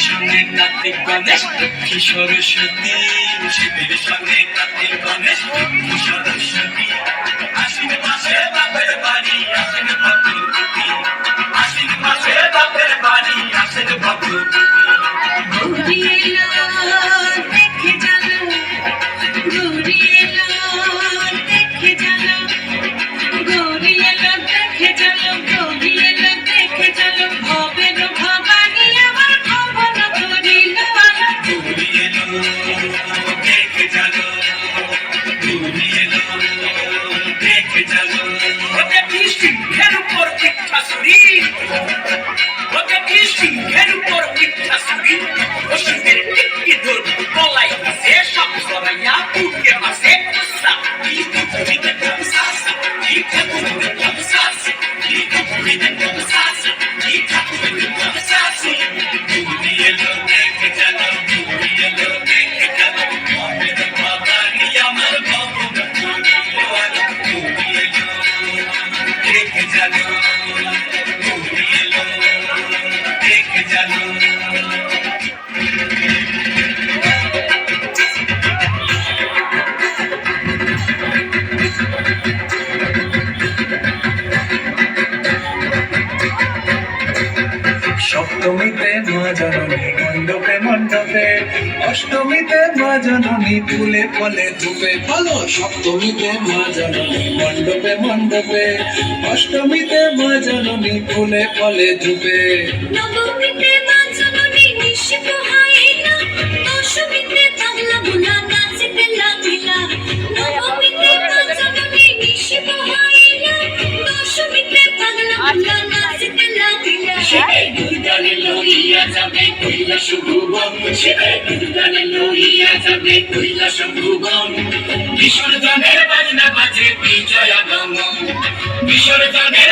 সঙ্গে কার্তিক গণেশ লক্ষ্মী সরস্বতী, শিবের সঙ্গে কার্তিক গণেশ লক্ষ্মী সরস্বতী। আশ্বিন মাসে বাপের বাড়ি আসেন ভদ্রপতি, আশ্বিন মাসে বাপের বাড়ি আসেন ভদ্রপতি। গৌরী এলো দেখে জানো, গৌরী এলো দেখে জানো, গৌরী এলো দেখে জানো, গৌরী এলো দেখে জানো, ভবের ভবানী আমার খবর ধরিল। গৌরী এলো দেখে জানো, গৌরী এলো দেখে জানো। ওকে কি সিংহের উপর পিঠা ছুরি, ওকে কি সিংহের উপর পিঠা ছুরি, ও সিংহের টিকি ধর গলায় আছে সব সরাইয়া বুকে মাসে কুসা। কি কুকুরিতে কমসাসা, কি কুকুরিতে কমসাসা, কি কুকুরিতে কমসাসা, কি কুকুরিতে কমসাসা। গৌরী এলো দেখে জানো, গৌরী এলো দেখে জানো, ভবের ভবানী আমার খবর ধরিল। গৌরী এলো দেখে জানো, গৌরী এলো দেখে জানো। সপ্তমীতে মা জননী মণ্ডপে মণ্ডপে, অষ্টমীতে মা জননী ফুলে ফলে ধূপে। বলো সপ্তমীতে মা জননী মণ্ডপে মণ্ডপে, অষ্টমীতে মা জননী ফুলে ফলে ধূপে। নবমীতে মা জননী নিশি পোহাইলা, দশমীতে তাবলা বোনা নাচিতে লাগিলা। নবমীতে মা জননী নিশি পোহাইলা, দশমীতে তাবলা বোনা নাচিতে লাগিলা। শিবে দুর্গারে লইয়া যাবে কৈলাস ভুবন, শিবে দুর্গারে লইয়া যাবে কৈলাস ভুবন। বিসর্জনের বাজনা বাজে বিজয়া গমন, বিসর্জনের